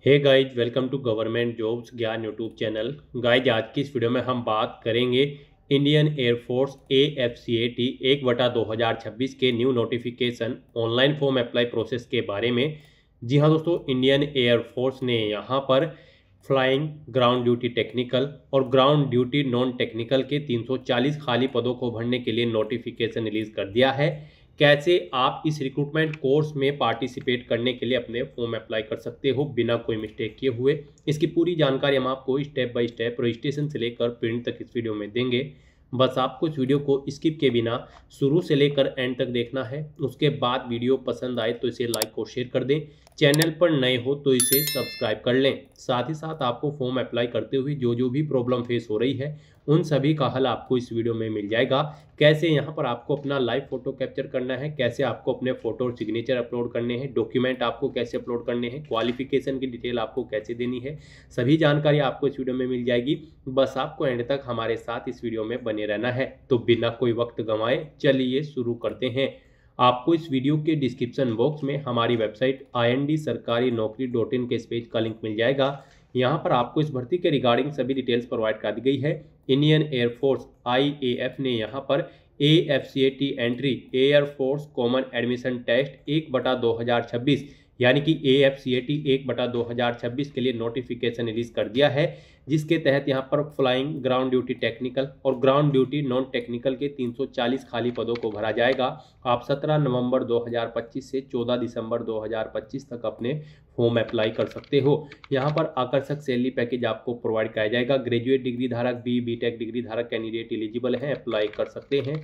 Hey guys, welcome to government jobs Gyan YouTube channel. Guys, आज की इस वीडियो में हम बात करेंगे इंडियन एयरफोर्स AFCAT 1/2026 के new notification online form apply process के बारे में। जी हाँ दोस्तों, इंडियन एयरफोर्स ने यहाँ पर फ्लाइंग, ग्राउंड ड्यूटी टेक्निकल और ग्राउंड ड्यूटी नॉन टेक्निकल के 340 खाली पदों को भरने के लिए नोटिफिकेशन रिलीज कर दिया है। कैसे आप इस रिक्रूटमेंट कोर्स में पार्टिसिपेट करने के लिए अपने फॉर्म अप्लाई कर सकते हो बिना कोई मिस्टेक किए हुए, इसकी पूरी जानकारी हम आपको स्टेप बाय स्टेप रजिस्ट्रेशन से लेकर प्रिंट तक इस वीडियो में देंगे। बस आपको इस वीडियो को स्किप के बिना शुरू से लेकर एंड तक देखना है। उसके बाद वीडियो पसंद आए तो इसे लाइक और शेयर कर दें। चैनल पर नए हो तो इसे सब्सक्राइब कर लें। साथ ही साथ आपको फॉर्म अप्लाई करते हुए जो जो भी प्रॉब्लम फेस हो रही है उन सभी का हल आपको इस वीडियो में मिल जाएगा। कैसे यहाँ पर आपको अपना लाइव फोटो कैप्चर करना है, कैसे आपको अपने फोटो और सिग्नेचर अपलोड करने हैं, डॉक्यूमेंट आपको कैसे अपलोड करने हैं, क्वालिफिकेशन की डिटेल आपको कैसे देनी है, सभी जानकारी आपको इस वीडियो में मिल जाएगी। बस आपको एंड तक हमारे साथ इस वीडियो में बने रहना है। तो बिना कोई वक्त गंवाए चलिए शुरू करते हैं। आपको इस वीडियो के डिस्क्रिप्शन बॉक्स में हमारी वेबसाइट IND-sarkari-naukri.in के इस पेज का लिंक मिल जाएगा। यहाँ पर आपको इस भर्ती के रिगार्डिंग सभी डिटेल्स प्रोवाइड कर दी गई है। इंडियन एयरफोर्स IAF ने यहाँ पर AFCAT entry air force common admission test 1/2026 यानी कि AFCAT 1/2026 के लिए नोटिफिकेशन रिलीज कर दिया है, जिसके तहत यहाँ पर फ्लाइंग, ग्राउंड ड्यूटी टेक्निकल और ग्राउंड ड्यूटी नॉन टेक्निकल के 340 खाली पदों को भरा जाएगा। आप 17 नवंबर 2025 से 14 दिसंबर 2025 तक अपने फॉर्म अप्लाई कर सकते हो। यहाँ पर आकर्षक सैलरी पैकेज आपको प्रोवाइड किया जाएगा। ग्रेजुएट डिग्री धारक, BTech डिग्री धारक कैंडिडेट एलिजिबल हैं, अप्लाई कर सकते हैं।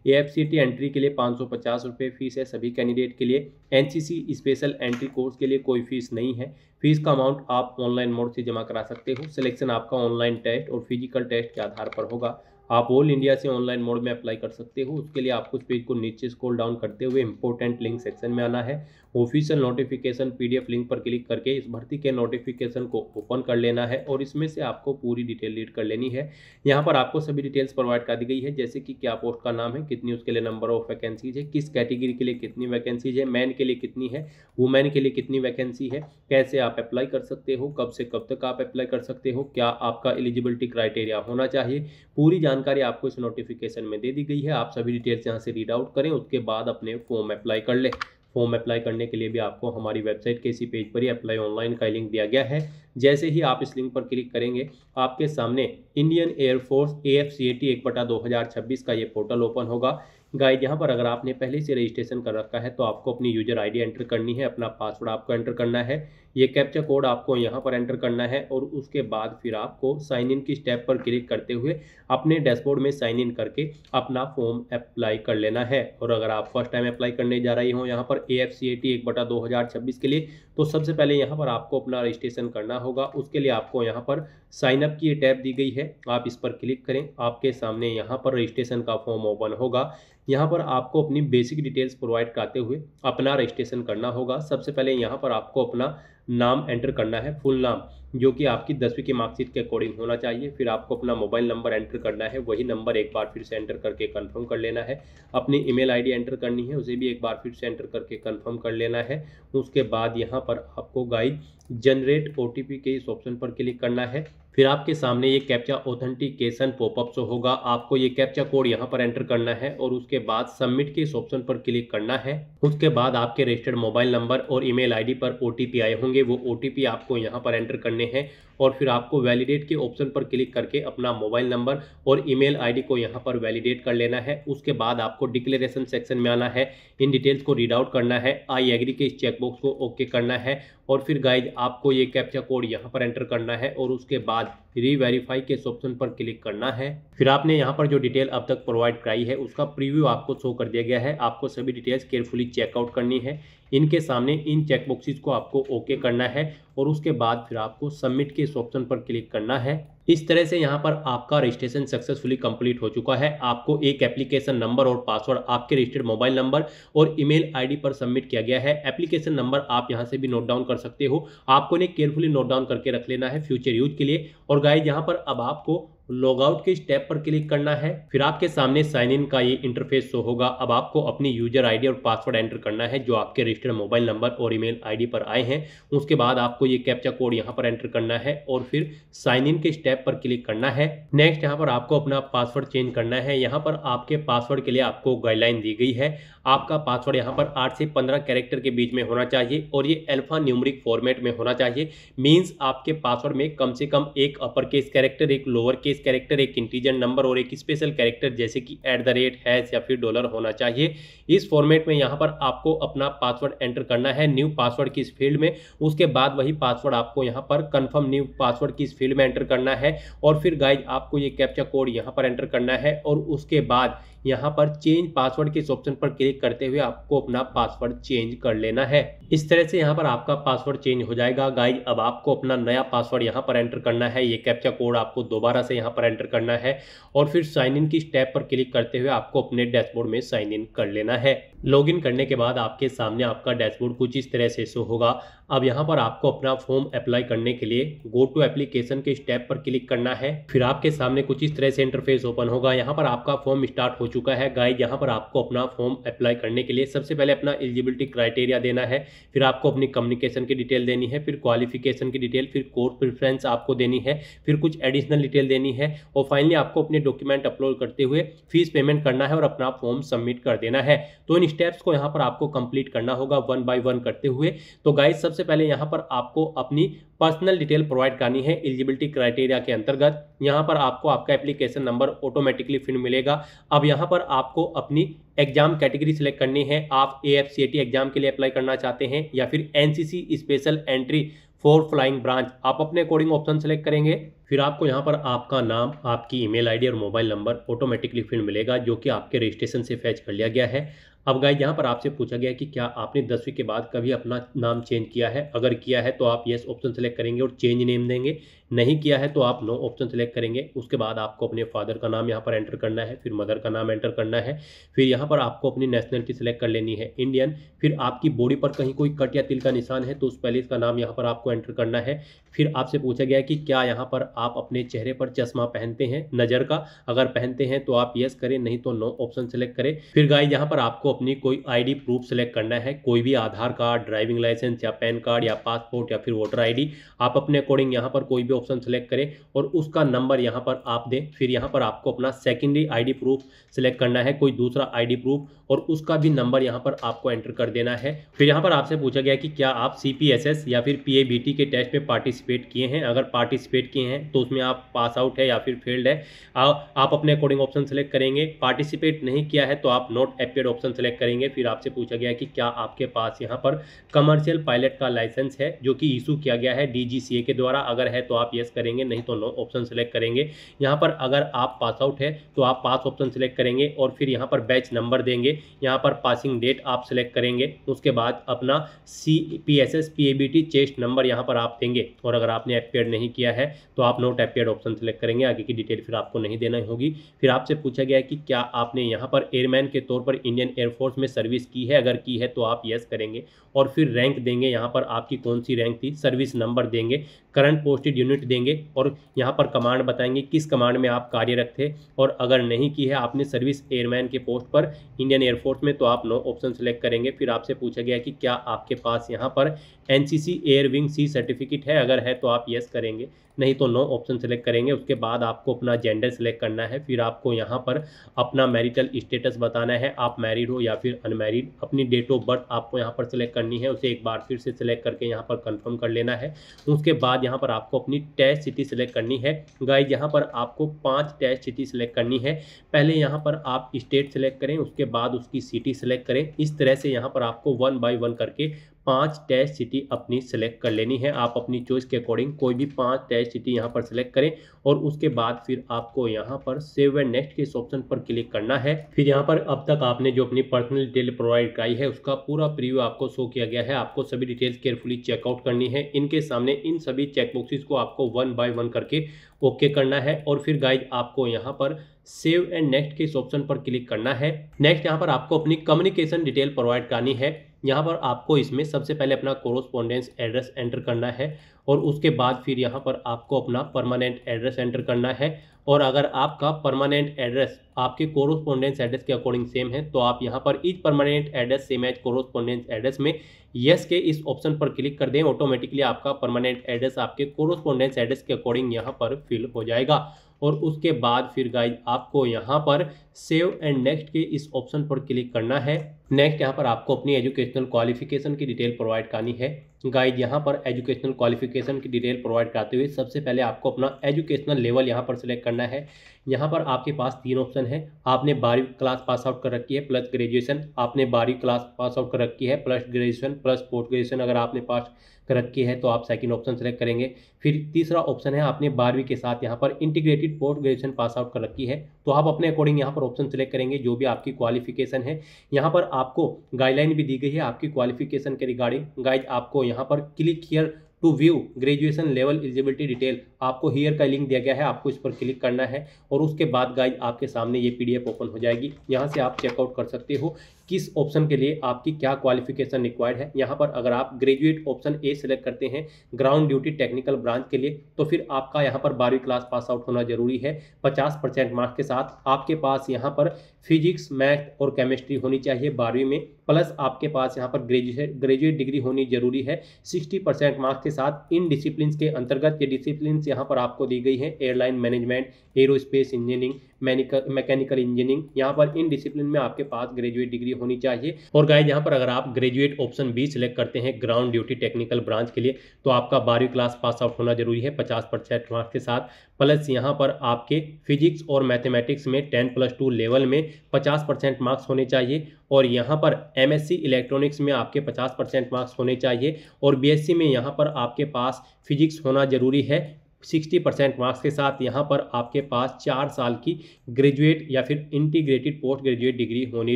AFCAT एंट्री के लिए 550 रुपये फीस है सभी कैंडिडेट के लिए। NCC स्पेशल एंट्री कोर्स के लिए कोई फीस नहीं है। फीस का अमाउंट आप ऑनलाइन मोड से जमा करा सकते हो। सिलेक्शन आपका ऑनलाइन टेस्ट और फिजिकल टेस्ट के आधार पर होगा। आप ऑल इंडिया से ऑनलाइन मोड में अप्लाई कर सकते हो। उसके लिए आपको इस पेज को नीचे स्क्रॉल डाउन करते हुए इंपॉर्टेंट लिंक सेक्शन में आना है। ऑफिशियल नोटिफिकेशन PDF लिंक पर क्लिक करके इस भर्ती के नोटिफिकेशन को ओपन कर लेना है और इसमें से आपको पूरी डिटेल रीड कर लेनी है। यहाँ पर आपको सभी डिटेल्स प्रोवाइड कर दी गई है, जैसे कि क्या पोस्ट का नाम है, कितनी उसके लिए नंबर ऑफ वैकेंसीज है, किस कैटेगरी के लिए कितनी वैकेंसीज है, मैन के लिए कितनी है, वुमेन के लिए कितनी वैकेंसी है, कैसे आप अप्लाई कर सकते हो, कब से कब तक आप अप्लाई कर सकते हो, क्या आपका एलिजिबिलिटी क्राइटेरिया होना चाहिए। पूरी जानकारी आपको इस नोटिफिकेशन में दे दी गई है। आप सभी डिटेल्स यहाँ से रीड आउट करें, उसके बाद अपने फॉर्म अप्लाई कर लें। फॉर्म अप्लाई करने के लिए भी आपको हमारी वेबसाइट के इसी पेज पर ही अप्लाई ऑनलाइन का लिंक दिया गया है। जैसे ही आप इस लिंक पर क्लिक करेंगे, आपके सामने इंडियन एयरफोर्स AFCAT 1/2026 का ये पोर्टल ओपन होगा। गाइड, यहाँ पर अगर आपने पहले से रजिस्ट्रेशन कर रखा है तो आपको अपनी यूजर ID एंटर करनी है, अपना पासवर्ड आपको एंटर करना है, ये कैप्चा कोड आपको यहाँ पर एंटर करना है और उसके बाद फिर आपको साइन इन की स्टेप पर क्लिक करते हुए अपने डैशबोर्ड में साइन इन करके अपना फॉर्म अप्लाई कर लेना है। और अगर आप फर्स्ट टाइम अप्लाई करने जा रही हो यहाँ पर AFCAT 1/2026 के लिए, तो सबसे पहले यहाँ पर आपको अपना रजिस्ट्रेशन करना होगा। उसके लिए आपको यहाँ पर साइन अप की टैब दी गई है, आप इस पर क्लिक करें। आपके सामने यहाँ पर रजिस्ट्रेशन का फॉर्म ओपन होगा। यहाँ पर आपको अपनी बेसिक डिटेल्स प्रोवाइड कराते हुए अपना रजिस्ट्रेशन करना होगा। सबसे पहले यहाँ पर आपको अपना नाम एंटर करना है, फुल नाम, जो कि आपकी 10वीं की मार्कशीट के अकॉर्डिंग होना चाहिए। फिर आपको अपना मोबाइल नंबर एंटर करना है, वही नंबर एक बार फिर से एंटर करके कंफर्म कर लेना है। अपनी ईमेल ID एंटर करनी है, उसे भी एक बार फिर से एंटर करके कंफर्म कर लेना है। उसके बाद यहाँ पर आपको गाइड जनरेट OTP के इस ऑप्शन पर क्लिक करना है। फिर आपके सामने ये कैप्चा ऑथेंटिकेशन पॉपअप शो होगा। आपको ये कैप्चा कोड यहाँ पर एंटर करना है और उसके बाद सबमिट के इस ऑप्शन पर क्लिक करना है। उसके बाद आपके रजिस्टर्ड मोबाइल नंबर और ईमेल ID पर OTP आए होंगे, वो OTP आपको यहाँ पर एंटर करने हैं और फिर आपको वैलिडेट के ऑप्शन पर क्लिक करके अपना मोबाइल नंबर और ईमेल ID को यहाँ पर वैलिडेट कर लेना है। उसके बाद आपको डिक्लेरेशन सेक्शन में आना है, इन डिटेल्स को रीड आउट करना है, आई एग्री के इस चेकबॉक्स को ओके करना है और फिर गाइज आपको ये कैप्चा कोड यहाँ पर एंटर करना है और उसके बाद री-वेरीफाई के इस ऑप्शन पर क्लिक करना है। फिर आपने यहाँ पर जो डिटेल अब तक प्रोवाइड कराई है उसका प्रीव्यू आपको शो कर दिया गया है। आपको सभी डिटेल्स केयरफुली चेकआउट करनी है। इनके सामने इन चेकबॉक्सेस को आपको ओके करना है और उसके बाद फिर आपको सबमिट के इस ऑप्शन पर क्लिक करना है। इस तरह से यहाँ पर आपका रजिस्ट्रेशन सक्सेसफुली कंप्लीट हो चुका है। आपको एक एप्लीकेशन नंबर और पासवर्ड आपके रजिस्टर्ड मोबाइल नंबर और ईमेल ID पर सबमिट किया गया है। एप्लीकेशन नंबर आप यहाँ से भी नोट डाउन कर सकते हो। आपको इन्हें केयरफुली नोट डाउन करके रख लेना है फ्यूचर यूज के लिए। और गाइज, यहाँ पर अब आपको लॉग आउट के स्टेप पर क्लिक करना है। फिर आपके सामने साइन इन का ये इंटरफेस शो होगा। अब आपको अपनी यूजर आईडी और पासवर्ड एंटर करना है जो आपके रजिस्टर्ड मोबाइल नंबर और ईमेल आईडी पर आए हैं। उसके बाद आपको ये कैप्चा कोड यहाँ पर एंटर करना है और फिर साइन इन के स्टेप पर क्लिक करना है। नेक्स्ट यहाँ पर आपको अपना पासवर्ड चेंज करना है। यहाँ पर आपके पासवर्ड के लिए आपको गाइडलाइन दी गई है। आपका पासवर्ड यहाँ पर 8 से 15 कैरेक्टर के बीच में होना चाहिए और ये अल्फा न्यूमेरिक फॉर्मेट में होना चाहिए। मींस आपके पासवर्ड में कम से कम एक अपर केस कैरेक्टर, एक लोअर केस कैरेक्टर, एक इंटीजर नंबर और एक स्पेशल कैरेक्टर जैसे कि @ हैश या फिर डॉलर होना चाहिए। इस फॉर्मेट में यहाँ पर आपको अपना पासवर्ड एंटर करना है न्यू पासवर्ड की इस फील्ड में। उसके बाद वही पासवर्ड आपको यहाँ पर कंफर्म न्यू पासवर्ड की इस फील्ड में एंटर करना है और फिर गाइज आपको ये कैप्चा कोड यहाँ पर एंटर करना है और उसके बाद यहाँ पर चेंज पासवर्ड के इस ऑप्शन पर क्लिक करते हुए आपको अपना पासवर्ड चेंज कर लेना है। इस तरह से यहाँ पर आपका पासवर्ड चेंज हो जाएगा। गाइज अब आपको अपना नया पासवर्ड यहाँ पर एंटर करना है। ये कैप्चा कोड आपको दोबारा से यहाँ पर एंटर करना है और फिर साइन इन की स्टेप पर क्लिक करते हुए आपको अपने डैशबोर्ड में साइन इन कर लेना है। लॉगिन करने के बाद आपके सामने आपका डैशबोर्ड कुछ इस तरह से शो होगा। अब यहाँ पर आपको अपना फॉर्म अप्लाई करने के लिए गो टू एप्लीकेशन के स्टेप पर क्लिक करना है। फिर आपके सामने कुछ इस तरह से इंटरफेस ओपन होगा। यहाँ पर आपका फॉर्म स्टार्ट हो चुका है। गाइज यहाँ पर आपको अपना फॉर्म अप्लाई करने के लिए सबसे पहले अपना एलिजिबिलिटी क्राइटेरिया देना है। फिर आपको अपनी कम्युनिकेशन की डिटेल देनी है, फिर क्वालिफिकेशन की डिटेल, फिर कोर्स प्रेफरेंस आपको देनी है, फिर कुछ एडिशनल डिटेल देनी है और फाइनली आपको अपने डॉक्यूमेंट अपलोड करते हुए फीस पेमेंट करना है और अपना फॉर्म सबमिट कर देना है। तो इन स्टेप्स को यहाँ पर आपको कंप्लीट करना होगा 1 बाय 1 करते हुए। तो गाइज सबसे पहले यहाँ पर आपको अपनी पर्सनल डिटेल प्रोवाइड करनी है एलिजिबिलिटी क्राइटेरिया के अंतर्गत। यहाँ पर आपको आपका एप्लीकेशन नंबर ऑटोमेटिकली फिर मिलेगा। अब यहाँ पर आपको अपनी एग्जाम कैटेगरी सिलेक्ट करनी है। आप AFCAT एग्जाम के लिए अप्लाई करना चाहते हैं या फिर NCC special entry for flying branch, आप अपने अकॉर्डिंग ऑप्शन सेलेक्ट करेंगे। फिर आपको यहाँ पर आपका नाम, आपकी ईमेल आईडी और मोबाइल नंबर ऑटोमेटिकली फिर मिलेगा जो कि आपके रजिस्ट्रेशन से फैच कर लिया गया है। अब गाइस यहाँ पर आपसे पूछा गया है कि क्या आपने 10वीं के बाद कभी अपना नाम चेंज किया है। अगर किया है तो आप यस ऑप्शन सेलेक्ट करेंगे और चेंज नेम देंगे। नहीं किया है तो आप नो ऑप्शन सेलेक्ट करेंगे। उसके बाद आपको अपने फादर का नाम यहाँ पर एंटर करना है, फिर मदर का नाम एंटर करना है। फिर यहाँ पर आपको अपनी नेशनलिटी सेलेक्ट कर लेनी है इंडियन। फिर आपकी बॉडी पर कहीं कोई कट या तिल का निशान है तो उस पैलेस का नाम यहाँ पर आपको एंटर करना है। फिर आपसे पूछा गया है कि क्या यहाँ पर आप अपने चेहरे पर चश्मा पहनते हैं नज़र का। अगर पहनते हैं तो आप यस करें, नहीं तो नो ऑप्शन सेलेक्ट करें। फिर गाइस यहाँ पर आपको अपनी कोई आईडी प्रूफ सेलेक्ट करना है, कोई भी आधार कार्ड, ड्राइविंग लाइसेंस या पैन कार्ड या पासपोर्ट या फिर वोटर आईडी। आप अपने अकॉर्डिंग यहाँ पर कोई भी ऑप्शन सेलेक्ट करें और उसका नंबर यहाँ पर आप दें। फिर यहाँ पर आपको अपना सेकेंडरी आईडी प्रूफ सेलेक्ट करना है, कोई दूसरा आईडी प्रूफ, और उसका भी नंबर यहाँ पर आपको एंटर कर देना है। फिर यहाँ पर आपसे पूछा गया कि क्या आप CPSS या फिर PABT के टेस्ट में पार्टिसिपेट किए हैं। अगर पार्टिसिपेट किए हैं तो उसमें आप पास आउट है या फिर फेल्ड है, आप अपने अकॉर्डिंग ऑप्शन सेलेक्ट करेंगे। पार्टिसिपेट नहीं किया है तो आप नॉट अपियर्ड ऑप्शन सेलेक्ट करेंगे। फिर आपसे पूछा गया कि क्या आपके पास यहाँ पर कमर्शियल पायलट का लाइसेंस है जो कि इशू किया गया है DGCA के द्वारा। अगर है तो आप यस करेंगे, नहीं तो नो ऑप्शन सेलेक्ट करेंगे। यहाँ पर अगर आप पास आउट है तो आप पास ऑप्शन सेलेक्ट करेंगे और फिर यहाँ पर बैच नंबर देंगे। यहाँ पर पासिंग डेट आप सेलेक्ट करेंगे। उसके बाद अपना CPSS PABT चेस्ट नंबर यहाँ पर आप देंगे और अगर आपने अपियर नहीं किया है तो आप नोट अपियर्ड ऑप्शन सेलेक्ट करेंगे। आगे की डिटेल फिर आपको नहीं देना होगी। फिर आपसे पूछा गया है कि क्या आपने यहाँ पर एयरमैन के तौर पर इंडियन एयरफोर्स में सर्विस की है। अगर की है तो आप यस करेंगे और फिर रैंक देंगे। यहाँ पर आपकी कौन सी रैंक थी, सर्विस नंबर देंगे, करंट पोस्टेड यूनिट देंगे और यहाँ पर कमांड बताएंगे किस कमांड में आप कार्यरत थे। और अगर नहीं की है आपने सर्विस एयरमैन के पोस्ट पर इंडियन एयरफोर्स में तो आप नो ऑप्शन सेलेक्ट करेंगे। फिर आपसे पूछा गया कि क्या आपके पास यहाँ पर NCC air wing C certificate है। अगर है तो आप यस करेंगे, नहीं तो नो ऑप्शन सेलेक्ट करेंगे। उसके बाद आपको अपना जेंडर सेलेक्ट करना है। फिर आपको यहाँ पर अपना मैरिटल स्टेटस बताना है, आप मैरिड हो या फिर अनमैरिड। अपनी डेट ऑफ बर्थ आपको यहाँ पर सेलेक्ट करनी है, उसे एक बार फिर से सेलेक्ट करके यहाँ पर कंफर्म कर लेना है। उसके बाद यहाँ पर आपको अपनी टेस्ट सिटी सेलेक्ट करनी है। गाइस यहाँ पर आपको 5 टेस्ट सिटी सेलेक्ट करनी है। पहले यहाँ पर आप स्टेट सेलेक्ट करें, उसके बाद उसकी सिटी सेलेक्ट करें। इस तरह से यहाँ पर आपको 1 बाय 1 करके 5 टेस्ट सिटी अपनी सेलेक्ट कर लेनी है। आप अपनी चॉइस के अकॉर्डिंग कोई भी 5 टेस्ट सिटी यहाँ पर सेलेक्ट करें और उसके बाद फिर आपको यहाँ पर सेव एंड नेक्स्ट के इस ऑप्शन पर क्लिक करना है। फिर यहाँ पर अब तक आपने जो अपनी पर्सनल डिटेल प्रोवाइड कराई है उसका पूरा प्रीव्यू आपको शो किया गया है। आपको सभी डिटेल्स केयरफुली चेकआउट करनी है। इनके सामने इन सभी चेकबॉक्सेस को आपको 1 बाय 1 करके ओके करना है और फिर गाइज आपको यहाँ पर सेव एंड नेक्स्ट के इस ऑप्शन पर क्लिक करना है। नेक्स्ट यहाँ पर आपको अपनी कम्युनिकेशन डिटेल प्रोवाइड करनी है। यहाँ पर आपको इसमें सबसे पहले अपना कोरोस्पोंडेंस एड्रेस एंटर करना है और उसके बाद फिर यहाँ पर आपको अपना परमानेंट एड्रेस एंटर करना है और अगर आपका परमानेंट एड्रेस आपके कोरोस्पोंडेंस एड्रेस के अकॉर्डिंग सेम है तो आप यहाँ पर is permanent address same as correspondence address में यस के इस ऑप्शन पर क्लिक कर दें। ऑटोमेटिकली आपका परमानेंट एड्रेस आपके कोरोस्पोंडेंस एड्रेस के अकॉर्डिंग यहाँ पर फिल हो जाएगा। और उसके बाद फिर गाइज आपको यहाँ पर सेव एंड नेक्स्ट के इस ऑप्शन पर क्लिक करना है। नेक्स्ट यहाँ पर आपको अपनी एजुकेशनल क्वालिफिकेशन की डिटेल प्रोवाइड करनी है। गाइड यहाँ पर एजुकेशनल क्वालिफिकेशन की डिटेल प्रोवाइड करते हुए सबसे पहले आपको अपना एजुकेशनल लेवल यहाँ पर सिलेक्ट करना है। यहाँ पर आपके पास 3 ऑप्शन है। आपने 12वीं क्लास पास आउट कर रखी है प्लस ग्रेजुएशन, आपने 12वीं क्लास पास आउट कर रखी है plus graduation plus post graduation अगर आपने पास कर रखी है तो आप सेकंड ऑप्शन सेलेक्ट करेंगे। फिर तीसरा ऑप्शन है आपने 12वीं के साथ यहाँ पर integrated post graduation pass out कर रखी है तो आप अपने अकॉर्डिंग यहाँ पर ऑप्शन सेलेक्ट करेंगे जो भी आपकी क्वालिफिकेशन है। यहाँ पर आपको गाइडलाइन भी दी गई है आपकी क्वालिफिकेशन के रिगार्डिंग। गाइड आपको यहाँ पर click here to view graduation level eligibility detail, आपको हियर का लिंक दिया गया है, आपको इस पर क्लिक करना है और उसके बाद गाइड आपके सामने ये PDF ओपन हो जाएगी। यहाँ से आप चेकआउट कर सकते हो किस ऑप्शन के लिए आपकी क्या क्वालिफिकेशन रिक्वायर्ड है। यहाँ पर अगर आप ग्रेजुएट ऑप्शन ए सिलेक्ट करते हैं ग्राउंड ड्यूटी टेक्निकल ब्रांच के लिए तो फिर आपका यहाँ पर 12वीं क्लास पास आउट होना जरूरी है 50% मार्क्स के साथ। आपके पास यहाँ पर फिजिक्स मैथ और केमिस्ट्री होनी चाहिए 12वीं में, प्लस आपके पास यहाँ पर ग्रेजुएट डिग्री होनी जरूरी है 60% मार्क्स के साथ। इन डिसिप्लिन के अंतर्गत ये डिसिप्लिन यहाँ पर आपको दी गई है airline management, aerospace engineering, mechanical engineering. यहाँ पर इन डिसिप्लिन में आपके पास ग्रेजुएट डिग्री होनी चाहिए। और गाइस यहाँ पर अगर आप ग्रेजुएट ऑप्शन बी सिलेक्ट करते हैं ग्राउंड ड्यूटी टेक्निकल ब्रांच के लिए तो आपका 12वीं क्लास पास आउट होना जरूरी है 50% मार्क्स के साथ, प्लस यहाँ पर आपके फिजिक्स और मैथमेटिक्स में 10+2 लेवल में 50% मार्क्स होने चाहिए। और यहाँ पर MSc इलेक्ट्रॉनिक्स में आपके 50% मार्क्स होने चाहिए और BSc में यहाँ पर आपके पास फिजिक्स होना जरूरी है 60% मार्क्स के साथ। यहाँ पर आपके पास 4 साल की ग्रेजुएट या फिर इंटीग्रेटेड पोस्ट ग्रेजुएट डिग्री होनी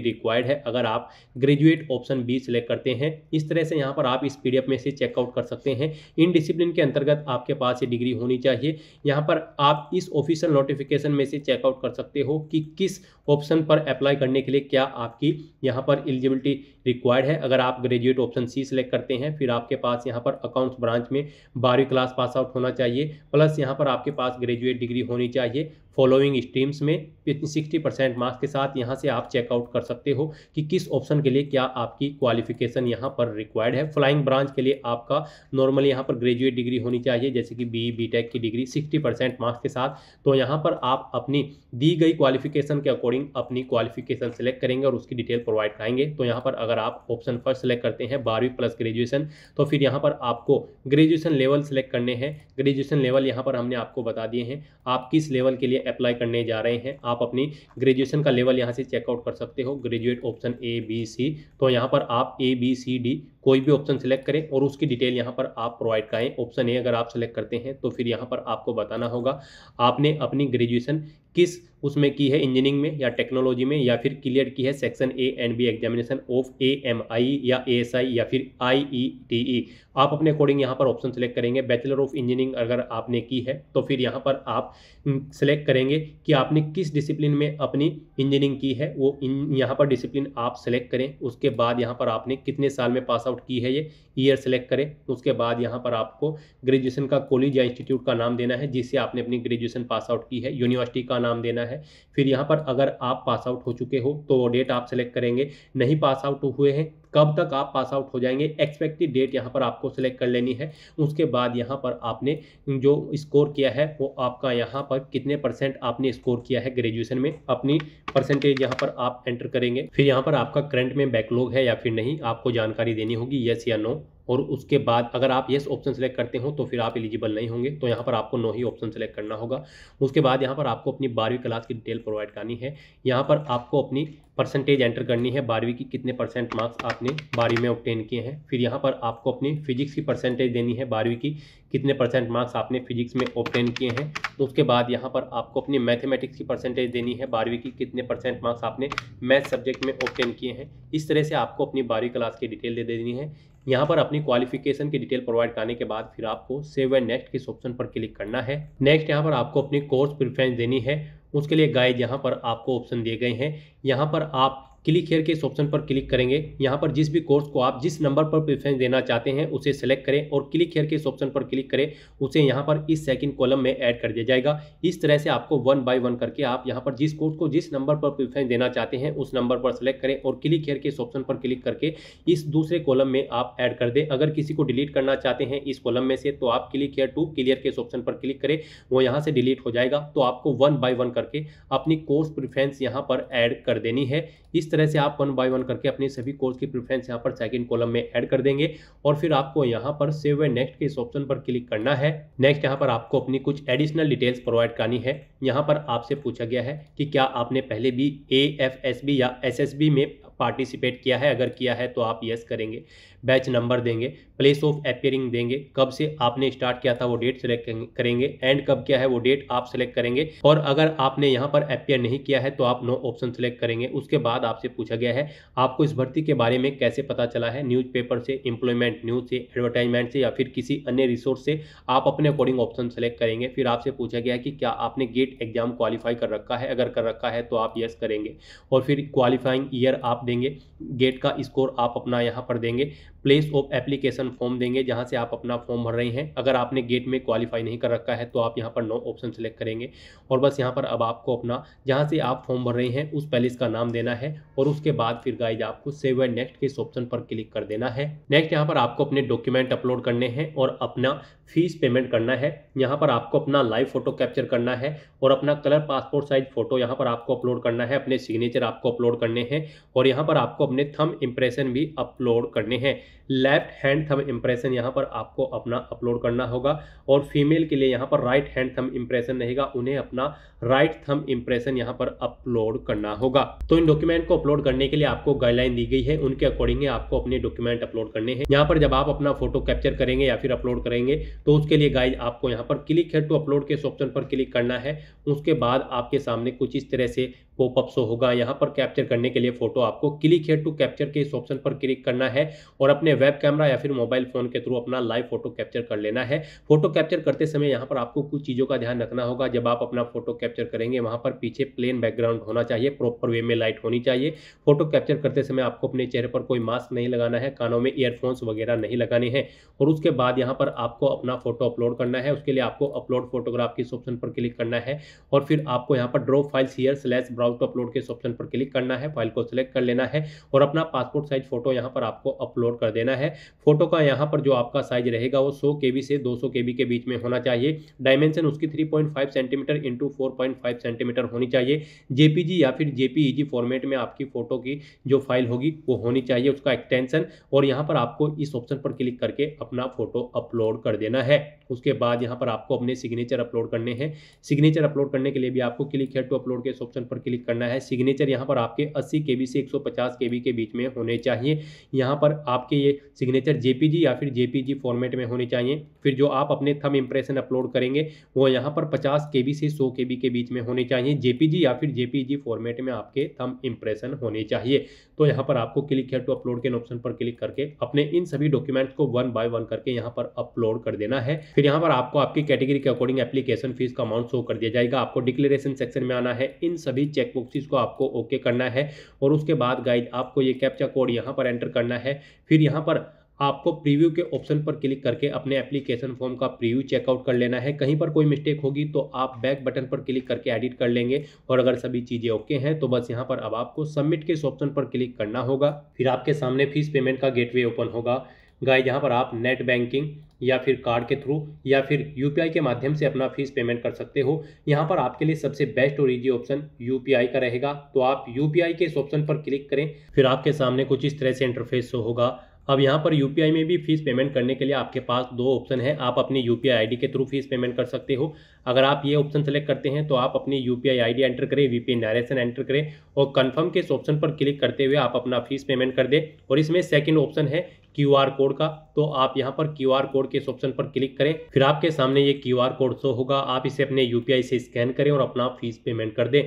रिक्वायर्ड है अगर आप ग्रेजुएट ऑप्शन बी सिलेक्ट करते हैं। इस तरह से यहाँ पर आप इस PDF में से चेकआउट कर सकते हैं। इन डिसिप्लिन के अंतर्गत आपके पास ये डिग्री होनी चाहिए। यहाँ पर आप इस ऑफिशियल नोटिफिकेशन में से चेकआउट कर सकते हो कि किस ऑप्शन पर अप्लाई करने के लिए क्या आपकी यहाँ पर एलिजिबिलिटी रिक्वायर्ड है। अगर आप ग्रेजुएट ऑप्शन सी सिलेक्ट करते हैं फिर आपके पास यहाँ पर अकाउंट्स ब्रांच में 12वीं क्लास पास आउट होना चाहिए, प्लस यहाँ पर आपके पास ग्रेजुएट डिग्री होनी चाहिए फॉलोइंग स्ट्रीम्स में 60% मार्क्स के साथ। यहाँ से आप चेकआउट कर सकते हो कि किस ऑप्शन के लिए क्या आपकी क्वालिफिकेशन यहाँ पर रिक्वायर्ड है। फ्लाइंग ब्रांच के लिए आपका नॉर्मली यहाँ पर ग्रेजुएट डिग्री होनी चाहिए जैसे कि BE BTech की डिग्री 60% मार्क्स के साथ। तो यहाँ पर आप अपनी दी गई क्वालिफिकेशन के अकॉर्डिंग अपनी क्वालिफिकेशन सेलेक्ट करेंगे और उसकी डिटेल प्रोवाइड कराएंगे। तो यहाँ पर अगर आप ऑप्शन फर्स्ट सेलेक्ट करते हैं 12वीं प्लस ग्रेजुएशन तो फिर यहाँ पर आपको ग्रेजुएशन लेवल सेलेक्ट करने हैं। ग्रेजुएशन लेवल यहाँ पर हमने आपको बता दिए हैं आप किस लेवल के लिए अप्लाई करने जा रहे हैं। आप अपनी ग्रेजुएशन का लेवल यहाँ से चेकआउट कर सकते हो graduate option A B C। तो यहाँ पर आप A B C D कोई भी ऑप्शन सेलेक्ट करें और उसकी डिटेल यहाँ पर आप प्रोवाइड कराएं। ऑप्शन ए अगर आप सेलेक्ट करते हैं तो फिर यहाँ पर आपको बताना होगा आपने अपनी ग्रेजुएशन किस उसमें की है, इंजीनियरिंग में या टेक्नोलॉजी में, या फिर क्लियर की है section A and B examination of AMI या ASI या फिर IETE। आप अपने अकॉर्डिंग यहाँ पर ऑप्शन सेलेक्ट करेंगे। बैचलर ऑफ इंजीनियरिंग अगर आपने की है तो फिर यहाँ पर आप सेलेक्ट करेंगे कि आपने किस डिसिप्लिन में अपनी इंजीनियरिंग की है, वो यहाँ पर डिसिप्लिन आप सेलेक्ट करें। उसके बाद यहाँ पर आपने कितने साल में पास आउट की है ये ईयर सेलेक्ट करें। उसके बाद यहाँ पर आपको ग्रेजुएशन का कॉलेज या इंस्टीट्यूट का नाम देना है जिससे आपने अपनी ग्रेजुएशन पास आउट की है, यूनिवर्सिटी का नाम देना है। फिर यहाँ पर अगर आप पास आउट हो चुके हो तो वो डेट आप सेलेक्ट करेंगे, नहीं पास आउट हुए हैं कब तक आप पास आउट हो जाएंगे, एक्सपेक्टेड डेट यहाँ पर आपको सेलेक्ट कर लेनी है। उसके बाद यहाँ पर आपने जो स्कोर किया है वो आपका यहाँ पर कितने % आपने स्कोर किया है ग्रेजुएशन में, अपनी परसेंटेज यहाँ पर आप एंटर करेंगे। फिर यहाँ पर आपका करंट में बैकलॉग है या फिर नहीं आपको जानकारी देनी होगी, यस या नो। और उसके बाद अगर आप येस ऑप्शन सेलेक्ट करते हो तो फिर आप एलिजिबल नहीं होंगे, तो यहाँ पर आपको नो ही ऑप्शन सेलेक्ट करना होगा। उसके बाद यहाँ पर आपको अपनी 12वीं क्लास की डिटेल प्रोवाइड करनी है। यहाँ पर आपको अपनी परसेंटेज एंटर करनी है 12वीं की, कितने % मार्क्स आपने 12वीं में ऑब्टेन किए हैं। फिर यहाँ पर आपको अपनी फिजिक्स की परसेंटेज देनी है 12वीं की, कितने % मार्क्स आपने फिजिक्स में ऑब्टेन किए हैं। तो उसके बाद यहाँ पर आपको अपनी मैथमेटिक्स की परसेंटेज देनी है 12वीं की, कितने % मार्क्स आपने मैथ सब्जेक्ट में ऑब्टेन किए हैं। इस तरह से आपको अपनी 12वीं क्लास की डिटेल दे देनी है। यहाँ पर अपनी क्वालिफिकेशन की डिटेल प्रोवाइड करने के बाद फिर आपको सेव एंड नेक्स्ट किस ऑप्शन पर क्लिक करना है। नेक्स्ट यहाँ पर आपको अपनी कोर्स प्रेफरेंस देनी है। उसके लिए गाइड यहाँ पर आपको ऑप्शन दिए गए हैं। यहाँ पर आप क्लिक हियर के इस ऑप्शन पर क्लिक करेंगे, यहाँ पर जिस भी कोर्स को आप जिस नंबर पर प्रेफरेंस देना चाहते हैं उसे सेलेक्ट करें और क्लिक हियर के इस ऑप्शन पर क्लिक करें, उसे यहाँ पर इस सेकंड कॉलम में ऐड कर दिया जाएगा। इस तरह से आपको वन बाय वन करके आप यहाँ पर जिस कोर्स को जिस नंबर पर प्रेफरेंस देना चाहते हैं उस नंबर पर सेलेक्ट करें और क्लिक हियर के इस ऑप्शन पर क्लिक करके इस दूसरे कॉलम में आप ऐड कर दें। अगर किसी को डिलीट करना चाहते हैं इस कॉलम में से तो आप क्लिक हियर टू क्लियर के इस ऑप्शन पर क्लिक करें, वो यहाँ से डिलीट हो जाएगा। तो आपको वन बाय वन करके अपनी कोर्स प्रेफरेंस यहाँ पर ऐड कर देनी है। इस तरह से आप वन बाय वन करके अपने सभी कोर्स की प्रेफरेंस यहाँ पर सेकंड कॉलम में ऐड कर देंगे और फिर आपको यहाँ पर सेव एंड नेक्स्ट के इस ऑप्शन पर क्लिक करना है। नेक्स्ट यहाँ पर आपको अपनी कुछ एडिशनल डिटेल्स प्रोवाइड करनी है। यहाँ पर आपसे पूछा गया है कि क्या आपने पहले भी AFSB या SSB में पार्टिसिपेट किया है, अगर किया है तो आप यस करेंगे। बैच नंबर देंगे, प्लेस ऑफ अपीयरिंग देंगे, कब से आपने स्टार्ट किया था वो डेट सेलेक्ट करेंगे, एंड कब किया है वो डेट आप सेलेक्ट करेंगे और अगर आपने यहाँ पर अपीयर नहीं किया है तो आप नो ऑप्शन सेलेक्ट करेंगे। उसके बाद आपसे पूछा गया है आपको इस भर्ती के बारे में कैसे पता चला है, न्यूज़पेपर से, एम्प्लॉयमेंट न्यूज से, एडवर्टाइजमेंट से या फिर किसी अन्य रिसोर्स से, आप अपने अकॉर्डिंग ऑप्शन सेलेक्ट करेंगे। फिर आपसे पूछा गया है कि क्या आपने गेट एग्जाम क्वालिफाई कर रखा है, अगर कर रखा है तो आप यस करेंगे और फिर क्वालिफाइंग ईयर आप देंगे, गेट का स्कोर आप अपना यहाँ पर देंगे, प्लेस ऑफ एप्लीकेशन फॉर्म देंगे जहां से आप अपना फॉर्म भर रहे हैं। अगर आपने गेट में क्वालिफाई नहीं कर रखा है तो आप यहां पर नो ऑप्शन सेलेक्ट करेंगे और बस यहां पर अब आपको अपना जहां से आप फॉर्म भर रहे हैं उस पैलेस का नाम देना है और उसके बाद फिर गाइज आपको सेव एंड नेक्स्ट के इस ऑप्शन पर क्लिक कर देना है। नेक्स्ट यहाँ पर आपको अपने डॉक्यूमेंट अपलोड करने हैं और अपना फीस पेमेंट करना है। यहाँ पर आपको अपना लाइव फोटो कैप्चर करना है और अपना कलर पासपोर्ट साइज फोटो यहाँ पर आपको अपलोड करना है, अपने सिग्नेचर आपको अपलोड करने हैं और यहाँ पर आपको अपने थंब इंप्रेशन भी अपलोड करने हैं। लेफ्ट हैंड थंब इंप्रेशन यहाँ पर आपको अपना अपलोड करना होगा और फीमेल के लिए यहाँ पर राइट हैंड थंब इंप्रेशन रहेगा, उन्हें अपना राइट थंब इंप्रेशन यहाँ पर अपलोड करना होगा। तो इन डॉक्यूमेंट को अपलोड करने के लिए आपको गाइडलाइन दी गई है, उनके अकॉर्डिंग आपको अपने डॉक्यूमेंट अपलोड करने हैं। यहाँ पर जब आप अपना फोटो कैप्चर करेंगे या फिर अपलोड करेंगे तो उसके लिए गाइज आपको यहाँ पर क्लिक हियर टू अपलोड के इस ऑप्शन पर क्लिक करना है। उसके बाद आपके सामने कुछ इस तरह से पॉपअप शो होगा। यहाँ पर कैप्चर करने के लिए फोटो आपको क्लिक हियर टू कैप्चर के इस ऑप्शन पर क्लिक करना है और अपने वेब कैमरा या फिर मोबाइल फोन के थ्रू अपना लाइव फोटो कैप्चर कर लेना है। फोटो कैप्चर करते समय यहाँ पर आपको कुछ चीज़ों का ध्यान रखना होगा। जब आप अपना फोटो कैप्चर करेंगे वहाँ पर पीछे प्लेन बैकग्राउंड होना चाहिए, प्रॉपर वे में लाइट होनी चाहिए। फोटो कैप्चर करते समय आपको अपने चेहरे पर कोई मास्क नहीं लगाना है, कानों में ईयरफोन्स वगैरह नहीं लगाने हैं और उसके बाद यहाँ पर आपको अपना फोटो अपलोड करना है। उसके लिए आपको अपलोड फोटोग्राफ के इस ऑप्शन पर क्लिक करना है और फिर आपको यहाँ पर drop files here slash browse to upload के इस ऑप्शन पर क्लिक करना है, फाइल को सिलेक्ट कर लेना है और अपना पासपोर्ट साइज फोटो यहाँ पर आपको अपलोड कर देना है। फोटो का यहाँ पर जो आपका साइज रहेगा वो 100 KB से 200 KB के बीच में होना चाहिए। डायमेंशन उसकी 3.5 सेंटीमीटर इंटू 4.5 सेंटीमीटर होनी चाहिए। JPG या फिर JPEG फॉर्मेट में आपकी फोटो की जो फाइल होगी वो होनी चाहिए, उसका एक्सटेंशन। और यहाँ पर आपको इस ऑप्शन पर क्लिक करके अपना फोटो अपलोड कर देना है। उसके बाद यहाँ पर आपको अपने सिग्नेचर अपलोड करने हैं। सिग्नेचर अपलोड करने के लिए भी आपको क्लिक हियर टू अपलोड के इस ऑप्शन पर क्लिक करना है। सिग्नेचर यहाँ पर आपके 80 KB से 150 KB के बीच में होने चाहिए। यहाँ पर आपके ये सिग्नेचर JPG या फिर JPG फॉर्मेट में होने चाहिए। फिर जो आप अपने थंब इंप्रेशन अपलोड करेंगे वो यहाँ पर 50 KB से 100 KB के बीच में होने चाहिए। JPG या फिर JPG फॉर्मेट में आपके थंब इंप्रेशन होने चाहिए। तो यहाँ पर आपको क्लिक हियर टू अपलोड के ऑप्शन पर क्लिक करके अपने इन सभी डॉक्यूमेंट्स को वन बाय वन करके यहाँ पर अपलोड कर देना है। फिर यहाँ पर आपको आपकी कैटेगरी के अकॉर्डिंग एप्लीकेशन फीस का अमाउंट शो कर दिया जाएगा। आपको डिक्लेरेशन सेक्शन में आना है, इन सभी चेक बॉक्सेस को आपको ओके करना है और उसके बाद गाइड आपको ये कैप्चा कोड यहाँ पर एंटर करना है। फिर यहाँ पर आपको प्रीव्यू के ऑप्शन पर क्लिक करके अपने एप्लीकेशन फॉर्म का प्रीव्यू चेकआउट कर लेना है। कहीं पर कोई मिस्टेक होगी तो आप बैक बटन पर क्लिक करके एडिट कर लेंगे और अगर सभी चीज़ें ओके हैं तो बस यहाँ पर अब आपको सबमिट के इस ऑप्शन पर क्लिक करना होगा। फिर आपके सामने फीस पेमेंट का गेटवे ओपन होगा। गाइस यहाँ पर आप नेट बैंकिंग या फिर कार्ड के थ्रू या फिर UPI के माध्यम से अपना फीस पेमेंट कर सकते हो। यहाँ पर आपके लिए सबसे बेस्ट और ईजी ऑप्शन UPI का रहेगा, तो आप UPI के इस ऑप्शन पर क्लिक करें। फिर आपके सामने कुछ इस तरह से इंटरफेस शो होगा। अब यहाँ पर UPI में भी फीस पेमेंट करने के लिए आपके पास दो ऑप्शन है। आप अपनी UPI ID के थ्रू फीस पेमेंट कर सकते हो। अगर आप ये ऑप्शन सेलेक्ट करते हैं तो आप अपनी UPI ID एंटर करें, VPN डायरेक्शन एंटर करें और कंफर्म के इस ऑप्शन पर क्लिक करते हुए आप अपना फीस पेमेंट कर दें। और इसमें सेकंड ऑप्शन है QR कोड का, तो आप यहाँ पर QR कोड के इस ऑप्शन पर क्लिक करें। फिर आपके सामने ये QR कोड शो होगा, आप इसे अपने UPI से स्कैन करें और अपना फीस पेमेंट कर दें।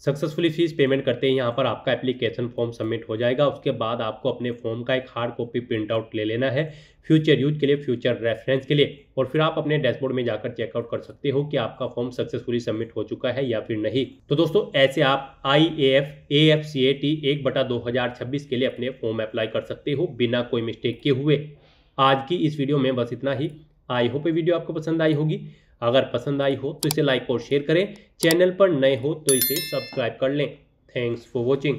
सक्सेसफुली फीस पेमेंट करते ही यहाँ पर आपका एप्लीकेशन फॉर्म सबमिट हो जाएगा। उसके बाद आपको अपने फॉर्म का एक हार्ड कॉपी प्रिंट आउट ले लेना है फ्यूचर यूज के लिए, फ्यूचर रेफरेंस के लिए, और फिर आप अपने डैशबोर्ड में जाकर चेकआउट कर सकते हो कि आपका फॉर्म सक्सेसफुली सबमिट हो चुका है या फिर नहीं। तो दोस्तों ऐसे आप IAF AFCAT 1/2026 के लिए अपने फॉर्म अप्लाई कर सकते हो बिना कोई मिस्टेक के हुए। आज की इस वीडियो में बस इतना ही। आई होप ये वीडियो आपको पसंद आई होगी। अगर पसंद आई हो तो इसे लाइक और शेयर करें, चैनल पर नए हो तो इसे सब्सक्राइब कर लें। Thanks for watching.